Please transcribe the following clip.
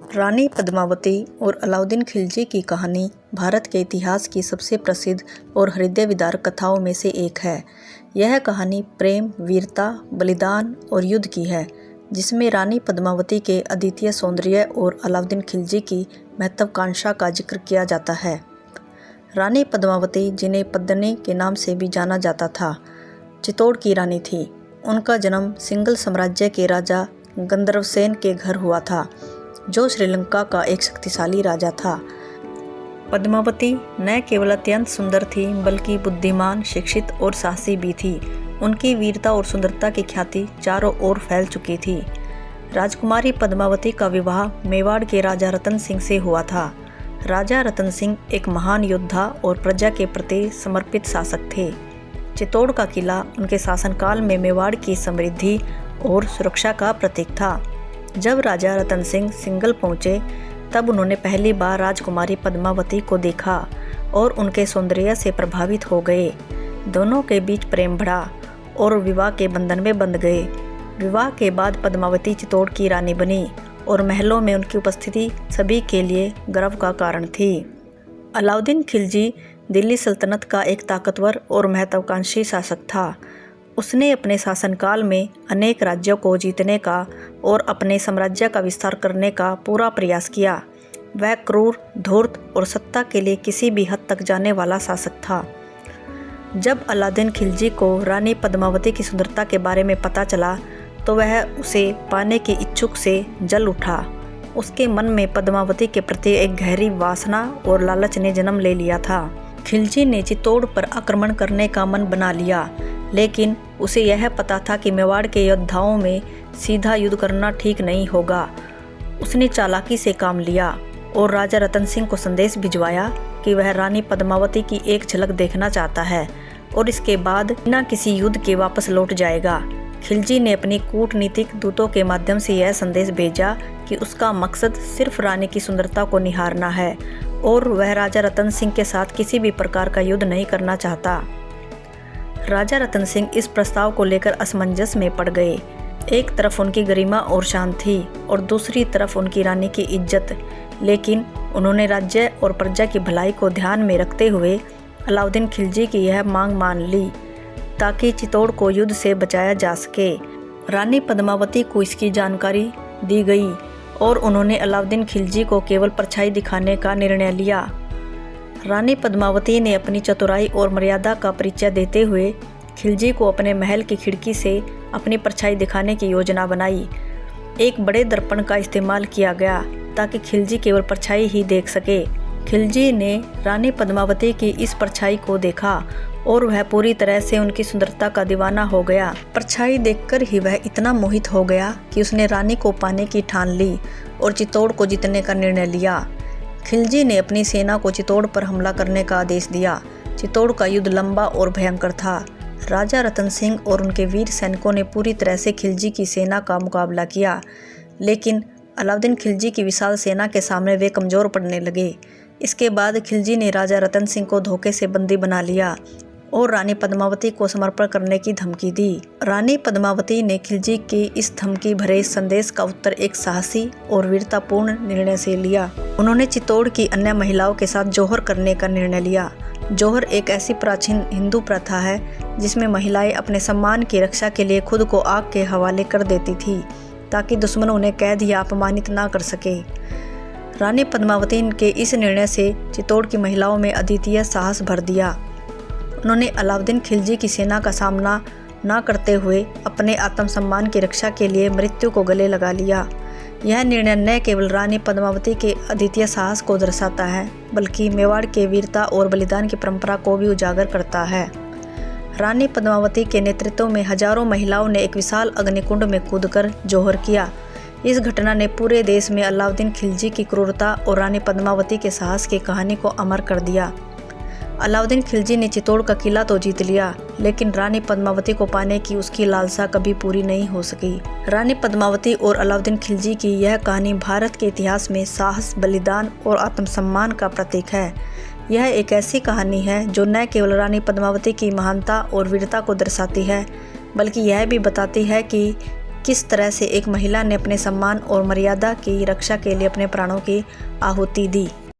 रानी पद्मावती और अलाउद्दीन खिलजी की कहानी भारत के इतिहास की सबसे प्रसिद्ध और हृदय विदारक कथाओं में से एक है। यह कहानी प्रेम, वीरता, बलिदान और युद्ध की है, जिसमें रानी पद्मावती के अद्वितीय सौंदर्य और अलाउद्दीन खिलजी की महत्वाकांक्षा का जिक्र किया जाता है। रानी पद्मावती, जिन्हें पद्मिनी के नाम से भी जाना जाता था, चित्तौड़ की रानी थी। उनका जन्म सिंघल साम्राज्य के राजा गंधर्वसेन के घर हुआ था, जो श्रीलंका का एक शक्तिशाली राजा था। पद्मावती न केवल अत्यंत सुंदर थी, बल्कि बुद्धिमान, शिक्षित और साहसी भी थी। उनकी वीरता और सुंदरता की ख्याति चारों ओर फैल चुकी थी। राजकुमारी पद्मावती का विवाह मेवाड़ के राजा रतन सिंह से हुआ था। राजा रतन सिंह एक महान योद्धा और प्रजा के प्रति समर्पित शासक थे। चित्तौड़ का किला उनके शासनकाल में मेवाड़ की समृद्धि और सुरक्षा का प्रतीक था। जब राजा रतन सिंह सिंघल पहुंचे, तब उन्होंने पहली बार राजकुमारी पद्मावती को देखा और उनके सौंदर्य से प्रभावित हो गए। दोनों के बीच प्रेम बढ़ा और विवाह के बंधन में बंध गए। विवाह के बाद पद्मावती चित्तौड़ की रानी बनी और महलों में उनकी उपस्थिति सभी के लिए गर्व का कारण थी। अलाउद्दीन खिलजी दिल्ली सल्तनत का एक ताकतवर और महत्वाकांक्षी शासक था। उसने अपने शासनकाल में अनेक राज्यों को जीतने का और अपने साम्राज्य का विस्तार करने का पूरा प्रयास किया। वह क्रूर, धूर्त और सत्ता के लिए किसी भी हद तक जाने वाला शासक था। जब अलाउद्दीन खिलजी को रानी पद्मावती की सुंदरता के बारे में पता चला, तो वह उसे पाने की इच्छुक से जल उठा। उसके मन में पद्मावती के प्रति एक गहरी वासना और लालच ने जन्म ले लिया था। खिलजी ने चित्तौड़ पर आक्रमण करने का मन बना लिया, लेकिन उसे यह पता था कि मेवाड़ के योद्धाओं में सीधा युद्ध करना ठीक नहीं होगा। उसने चालाकी से काम लिया और राजा रतन सिंह को संदेश भिजवाया कि वह रानी पद्मावती की एक झलक देखना चाहता है और इसके बाद बिना किसी युद्ध के वापस लौट जाएगा। खिलजी ने अपनी कूटनीतिक दूतों के माध्यम से यह संदेश भेजा कि उसका मकसद सिर्फ रानी की सुंदरता को निहारना है और वह राजा रतन सिंह के साथ किसी भी प्रकार का युद्ध नहीं करना चाहता। राजा रतन सिंह इस प्रस्ताव को लेकर असमंजस में पड़ गए। एक तरफ उनकी गरिमा और शान थी और दूसरी तरफ उनकी रानी की इज्जत, लेकिन उन्होंने राज्य और प्रजा की भलाई को ध्यान में रखते हुए अलाउद्दीन खिलजी की यह मांग मान ली ताकि चित्तौड़ को युद्ध से बचाया जा सके। रानी पद्मावती को इसकी जानकारी दी गई और उन्होंने अलाउद्दीन खिलजी को केवल परछाई दिखाने का निर्णय लिया। रानी पद्मावती ने अपनी चतुराई और मर्यादा का परिचय देते हुए खिलजी को अपने महल की खिड़की से अपनी परछाई दिखाने की योजना बनाई। एक बड़े दर्पण का इस्तेमाल किया गया ताकि खिलजी केवल परछाई ही देख सके। खिलजी ने रानी पद्मावती की इस परछाई को देखा और वह पूरी तरह से उनकी सुंदरता का दीवाना हो गया। परछाई देखकर ही वह इतना मोहित हो गया कि उसने रानी को पाने की ठान ली और चित्तौड़ को जीतने का निर्णय लिया। खिलजी ने अपनी सेना को चित्तौड़ पर हमला करने का आदेश दिया। चित्तौड़ का युद्ध लंबा और भयंकर था। राजा रतन सिंह और उनके वीर सैनिकों ने पूरी तरह से खिलजी की सेना का मुकाबला किया, लेकिन अलाउद्दीन खिलजी की विशाल सेना के सामने वे कमज़ोर पड़ने लगे। इसके बाद खिलजी ने राजा रतन सिंह को धोखे से बंदी बना लिया और रानी पद्मावती को समर्पण करने की धमकी दी। रानी पद्मावती ने खिलजी की इस धमकी भरे संदेश का उत्तर एक साहसी और वीरतापूर्ण निर्णय से लिया। उन्होंने चित्तौड़ की अन्य महिलाओं के साथ जौहर करने का निर्णय लिया। जौहर एक ऐसी प्राचीन हिंदू प्रथा है जिसमें महिलाएं अपने सम्मान की रक्षा के लिए खुद को आग के हवाले कर देती थी, ताकि दुश्मन उन्हें कैद या अपमानित ना कर सके। रानी पद्मावती के इस निर्णय से चित्तौड़ की महिलाओं में अद्वितीय साहस भर दिया। उन्होंने अलाउद्दीन खिलजी की सेना का सामना न करते हुए अपने आत्मसम्मान की रक्षा के लिए मृत्यु को गले लगा लिया। यह निर्णय न केवल रानी पद्मावती के अद्वितीय साहस को दर्शाता है, बल्कि मेवाड़ के वीरता और बलिदान की परंपरा को भी उजागर करता है। रानी पद्मावती के नेतृत्व में हजारों महिलाओं ने एक विशाल अग्निकुंड में कूदकर जौहर किया। इस घटना ने पूरे देश में अलाउद्दीन खिलजी की क्रूरता और रानी पद्मावती के साहस की कहानी को अमर कर दिया। अलाउद्दीन खिलजी ने चित्तौड़ का किला तो जीत लिया, लेकिन रानी पद्मावती को पाने की उसकी लालसा कभी पूरी नहीं हो सकी। रानी पद्मावती और अलाउद्दीन खिलजी की यह कहानी भारत के इतिहास में साहस, बलिदान और आत्मसम्मान का प्रतीक है। यह एक ऐसी कहानी है जो न केवल रानी पद्मावती की महानता और वीरता को दर्शाती है, बल्कि यह भी बताती है कि किस तरह से एक महिला ने अपने सम्मान और मर्यादा की रक्षा के लिए अपने प्राणों की आहुति दी।